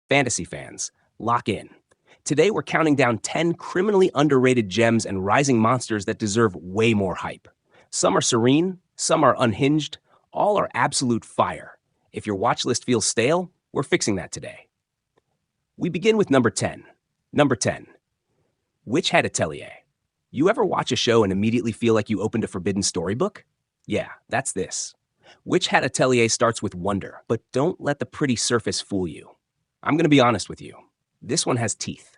Fantasy fans, lock in. Today we're counting down 10 criminally underrated gems and rising monsters that deserve way more hype. Some are serene, some are unhinged, all are absolute fire. If your watch list feels stale, we're fixing that today. We begin with number 10. Number 10. Witch Hat Atelier. You ever watch a show and immediately feel like you opened a forbidden storybook? Yeah, that's this. Witch Hat Atelier starts with wonder, but don't let the pretty surface fool you. I'm going to be honest with you. This one has teeth.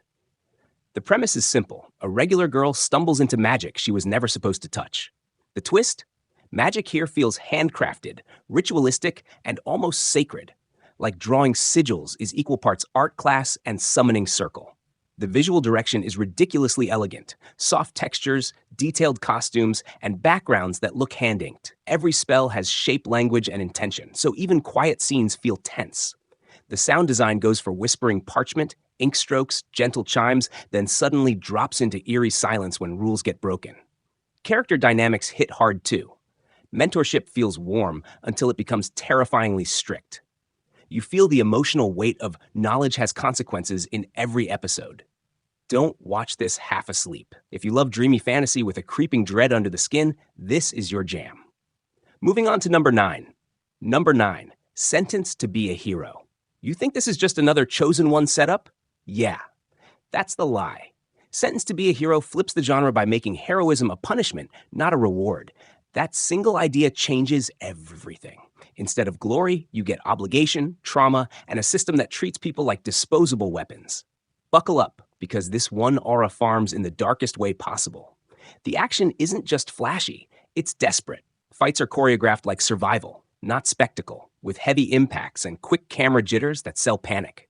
The premise is simple. A regular girl stumbles into magic she was never supposed to touch. The twist? Magic here feels handcrafted, ritualistic, and almost sacred. Like drawing sigils is equal parts art class and summoning circle. The visual direction is ridiculously elegant. Soft textures, detailed costumes, and backgrounds that look hand-inked. Every spell has shape, language, and intention, so even quiet scenes feel tense. The sound design goes for whispering parchment, ink strokes, gentle chimes, then suddenly drops into eerie silence when rules get broken. Character dynamics hit hard too. Mentorship feels warm until it becomes terrifyingly strict. You feel the emotional weight of knowledge has consequences in every episode. Don't watch this half asleep. If you love dreamy fantasy with a creeping dread under the skin, this is your jam. Moving on to number 9. Number 9. Sentenced to be a Hero. You think this is just another Chosen One setup? Yeah, that's the lie. Sentenced to be a Hero flips the genre by making heroism a punishment, not a reward. That single idea changes everything. Instead of glory, you get obligation, trauma, and a system that treats people like disposable weapons. Buckle up, because this one aura farms in the darkest way possible. The action isn't just flashy, it's desperate. Fights are choreographed like survival, not spectacle, with heavy impacts and quick camera jitters that sell panic.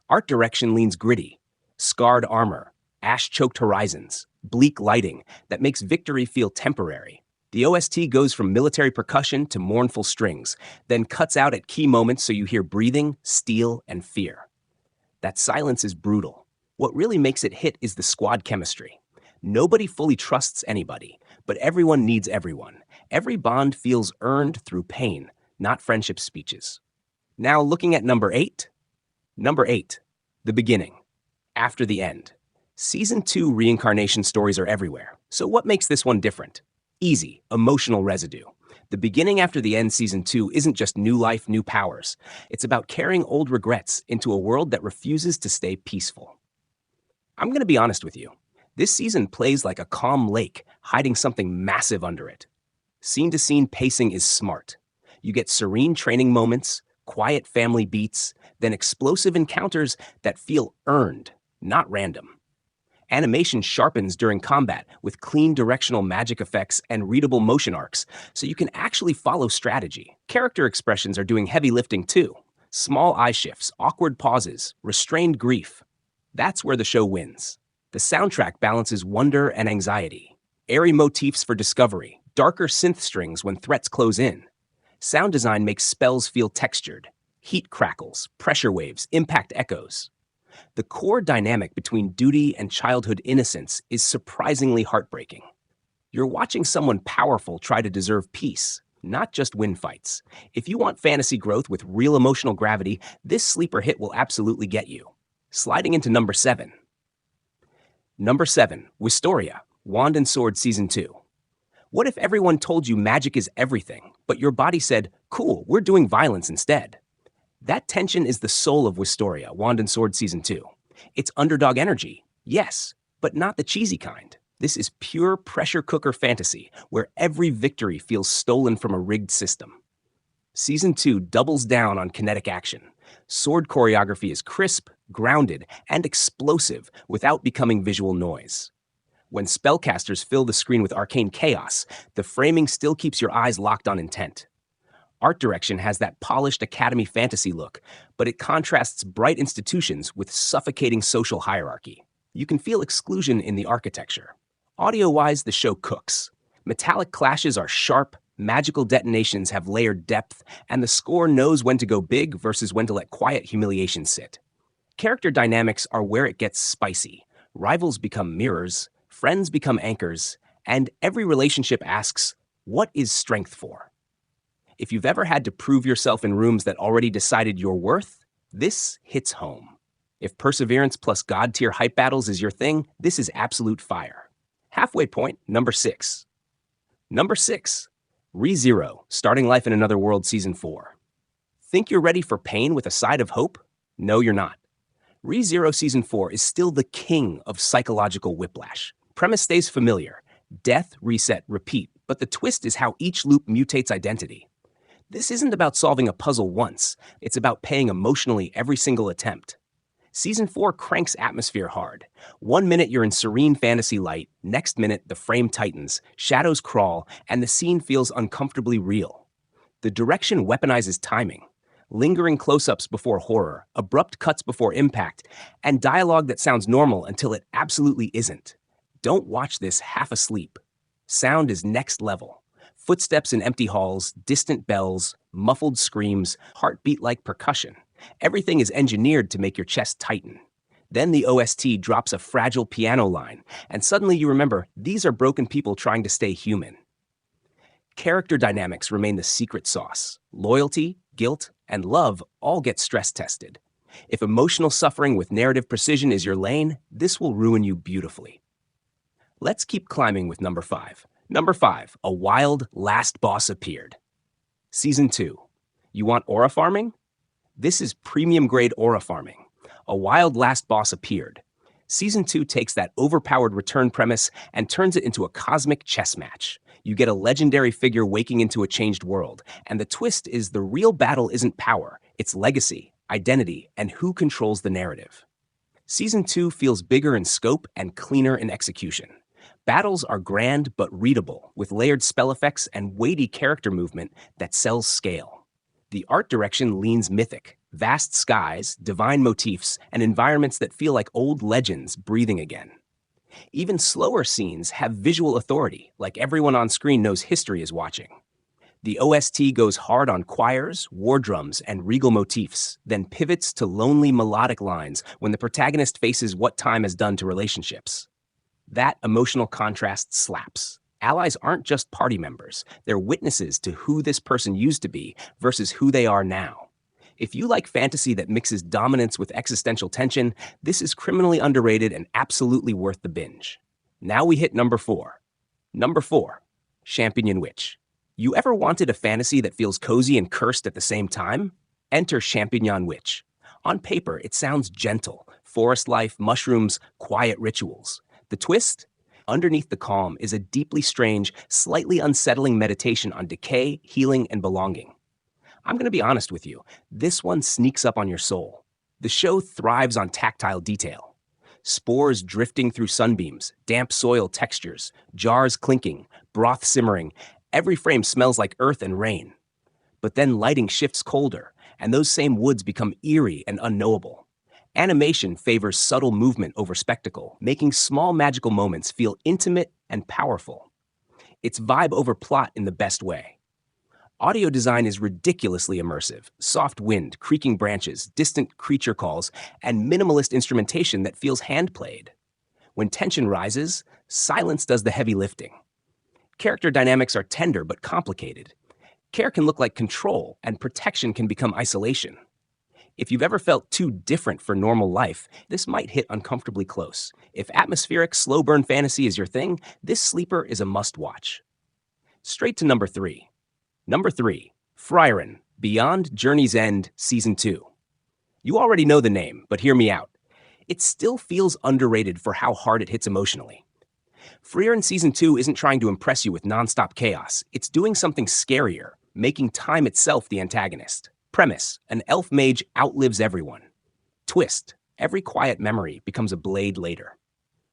Art direction leans gritty, scarred armor, ash-choked horizons, bleak lighting that makes victory feel temporary. The OST goes from military percussion to mournful strings, then cuts out at key moments so you hear breathing, steel, and fear. That silence is brutal. What really makes it hit is the squad chemistry. Nobody fully trusts anybody, but everyone needs everyone. Every bond feels earned through pain, not friendship speeches. Now looking at number 8. Number 8. The Beginning. After the End. Season 2 reincarnation stories are everywhere, so what makes this one different? Easy, emotional residue. The Beginning After the End Season 2 isn't just new life, new powers. It's about carrying old regrets into a world that refuses to stay peaceful. I'm going to be honest with you. This season plays like a calm lake, hiding something massive under it. Scene-to-scene pacing is smart. You get serene training moments, quiet family beats, then explosive encounters that feel earned, not random. Animation sharpens during combat with clean directional magic effects and readable motion arcs, so you can actually follow strategy. Character expressions are doing heavy lifting too. Small eye shifts, awkward pauses, restrained grief. That's where the show wins. The soundtrack balances wonder and anxiety. Airy motifs for discovery, darker synth strings when threats close in. Sound design makes spells feel textured. Heat crackles, pressure waves, impact echoes. The core dynamic between duty and childhood innocence is surprisingly heartbreaking. You're watching someone powerful try to deserve peace, not just win fights. If you want fantasy growth with real emotional gravity, this sleeper hit will absolutely get you. Sliding into number 7. Number 7, Wistoria, Wand and Sword Season 2. What if everyone told you magic is everything, but your body said, cool, we're doing violence instead? That tension is the soul of Wistoria, Wand and Sword Season 2. It's underdog energy, yes, but not the cheesy kind. This is pure pressure cooker fantasy, where every victory feels stolen from a rigged system. Season 2 doubles down on kinetic action. Sword choreography is crisp, grounded, and explosive without becoming visual noise. When spellcasters fill the screen with arcane chaos, the framing still keeps your eyes locked on intent. Art direction has that polished academy fantasy look, but it contrasts bright institutions with suffocating social hierarchy. You can feel exclusion in the architecture. Audio-wise, the show cooks. Metallic clashes are sharp, magical detonations have layered depth, and the score knows when to go big versus when to let quiet humiliation sit. Character dynamics are where it gets spicy. Rivals become mirrors, friends become anchors, and every relationship asks, what is strength for? If you've ever had to prove yourself in rooms that already decided your worth, This hits home. If perseverance plus god-tier hype battles is your thing, this is absolute fire. Halfway point, number 6. Number 6, ReZero, Starting Life in Another World Season 4. Think you're ready for pain with a side of hope? No, you're not. ReZero Season 4 is still the king of psychological whiplash. Premise stays familiar. Death, reset, repeat. But the twist is how each loop mutates identity. This isn't about solving a puzzle once. It's about paying emotionally every single attempt. Season 4 cranks atmosphere hard. 1 minute you're in serene fantasy light, next minute the frame tightens, shadows crawl, and the scene feels uncomfortably real. The direction weaponizes timing. Lingering close-ups before horror, abrupt cuts before impact, and dialogue that sounds normal until it absolutely isn't. Don't watch this half asleep. Sound is next level. Footsteps in empty halls, distant bells, muffled screams, heartbeat-like percussion. Everything is engineered to make your chest tighten. Then the OST drops a fragile piano line, and suddenly you remember these are broken people trying to stay human. Character dynamics remain the secret sauce. Loyalty, guilt, and love all get stress-tested. If emotional suffering with narrative precision is your lane, this will ruin you beautifully. Let's keep climbing with number 5. Number 5, a wild last boss appeared. Season 2. You want aura farming? This is premium-grade aura farming. A wild last boss appeared. Season 2 takes that overpowered return premise and turns it into a cosmic chess match. You get a legendary figure waking into a changed world, and the twist is the real battle isn't power, it's legacy, identity, and who controls the narrative. Season 2 feels bigger in scope and cleaner in execution. Battles are grand but readable, with layered spell effects and weighty character movement that sells scale. The art direction leans mythic, vast skies, divine motifs, and environments that feel like old legends breathing again. Even slower scenes have visual authority, like everyone on screen knows history is watching. The OST goes hard on choirs, war drums, and regal motifs, then pivots to lonely melodic lines when the protagonist faces what time has done to relationships. That emotional contrast slaps. Allies aren't just party members, they're witnesses to who this person used to be versus who they are now. If you like fantasy that mixes dominance with existential tension, this is criminally underrated and absolutely worth the binge. Now we hit number 4. Number 4, Champignon Witch. You ever wanted a fantasy that feels cozy and cursed at the same time? Enter Champignon Witch. On paper, it sounds gentle. Forest life, mushrooms, quiet rituals. The twist? Underneath the calm is a deeply strange, slightly unsettling meditation on decay, healing, and belonging. I'm going to be honest with you, this one sneaks up on your soul. The show thrives on tactile detail. Spores drifting through sunbeams, damp soil textures, jars clinking, broth simmering. Every frame smells like earth and rain. But then lighting shifts colder, and those same woods become eerie and unknowable. Animation favors subtle movement over spectacle, making small magical moments feel intimate and powerful. It's vibe over plot in the best way. Audio design is ridiculously immersive. Soft wind, creaking branches, distant creature calls, and minimalist instrumentation that feels hand-played. When tension rises, silence does the heavy lifting. Character dynamics are tender but complicated. Care can look like control, and protection can become isolation. If you've ever felt too different for normal life, this might hit uncomfortably close. If atmospheric, slow-burn fantasy is your thing, this sleeper is a must-watch. Straight to number 3. Number 3, Frieren, Beyond Journey's End, Season 2. You already know the name, but hear me out. It still feels underrated for how hard it hits emotionally. Frieren Season 2 isn't trying to impress you with nonstop chaos. It's doing something scarier, making time itself the antagonist. Premise, an elf mage outlives everyone. Twist, every quiet memory becomes a blade later.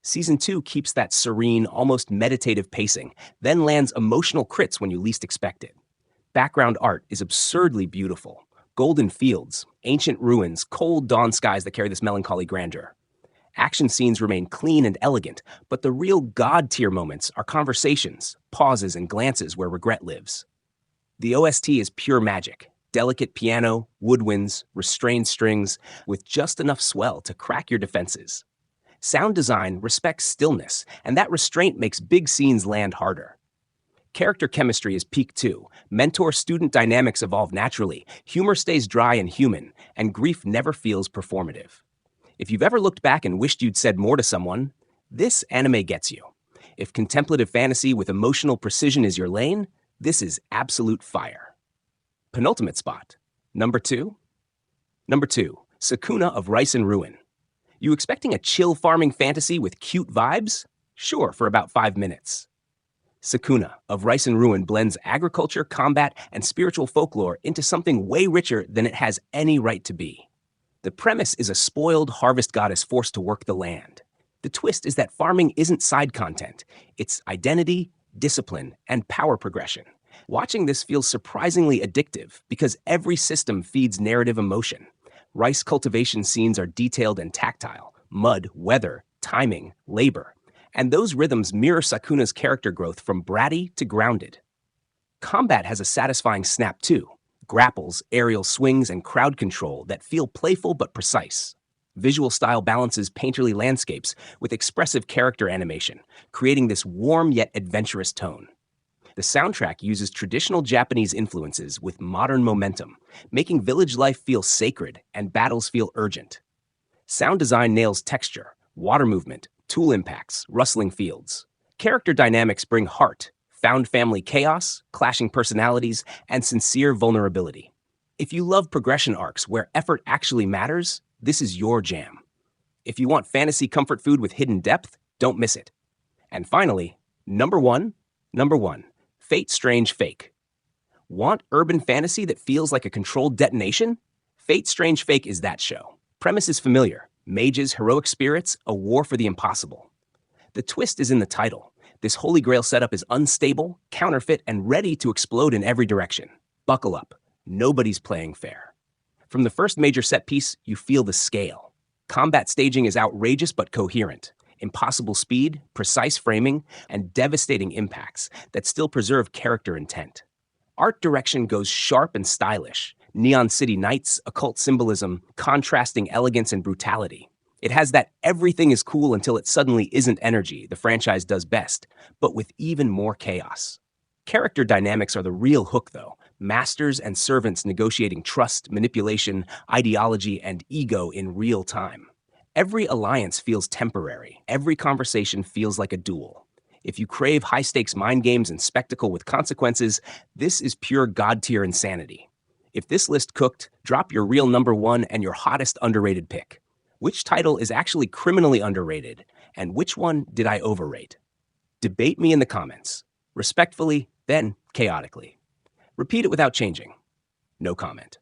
Season 2 keeps that serene, almost meditative pacing, then lands emotional crits when you least expect it. Background art is absurdly beautiful. Golden fields, ancient ruins, cold dawn skies that carry this melancholy grandeur. Action scenes remain clean and elegant, but the real god-tier moments are conversations, pauses, and glances where regret lives. The OST is pure magic. Delicate piano, woodwinds, restrained strings, with just enough swell to crack your defenses. Sound design respects stillness, and that restraint makes big scenes land harder. Character chemistry is peak too. Mentor-student dynamics evolve naturally, humor stays dry and human, and grief never feels performative. If you've ever looked back and wished you'd said more to someone, this anime gets you. If contemplative fantasy with emotional precision is your lane, this is absolute fire. Penultimate spot. Number 2? Number 2, Sakuna of Rice and Ruin. You expecting a chill farming fantasy with cute vibes? Sure, for about 5 minutes. Sakuna of Rice and Ruin blends agriculture, combat, and spiritual folklore into something way richer than it has any right to be. The premise is a spoiled harvest goddess forced to work the land. The twist is that farming isn't side content. It's identity, discipline, and power progression. Watching this feels surprisingly addictive because every system feeds narrative emotion. Rice cultivation scenes are detailed and tactile: mud, weather, timing, labor. And those rhythms mirror Sakuna's character growth from bratty to grounded. Combat has a satisfying snap too: grapples, aerial swings, and crowd control that feel playful but precise. Visual style balances painterly landscapes with expressive character animation, creating this warm yet adventurous tone. The soundtrack uses traditional Japanese influences with modern momentum, making village life feel sacred and battles feel urgent. Sound design nails texture, water movement, tool impacts, rustling fields. Character dynamics bring heart, found family chaos, clashing personalities, and sincere vulnerability. If you love progression arcs where effort actually matters, this is your jam. If you want fantasy comfort food with hidden depth, don't miss it. And finally, number one, Fate Strange Fake. Want urban fantasy that feels like a controlled detonation? Fate Strange Fake is that show. Premise is familiar: mages, heroic spirits, a war for the impossible. The twist is in the title. This holy grail setup is unstable, counterfeit, and ready to explode in every direction. Buckle up. Nobody's playing fair. From the first major set piece, you feel the scale. Combat staging is outrageous but coherent. Impossible speed, precise framing, and devastating impacts that still preserve character intent. Art direction goes sharp and stylish. Neon city nights, occult symbolism, contrasting elegance and brutality. It has that everything is cool until it suddenly isn't energy the franchise does best, but with even more chaos. Character dynamics are the real hook, though. Masters and servants negotiating trust, manipulation, ideology, and ego in real time. Every alliance feels temporary. Every conversation feels like a duel. If you crave high-stakes mind games and spectacle with consequences, this is pure god-tier insanity. If this list cooked, drop your real number 1 and your hottest underrated pick. Which title is actually criminally underrated, and which one did I overrate? Debate me in the comments. Respectfully, then chaotically. Repeat it without changing. No comment.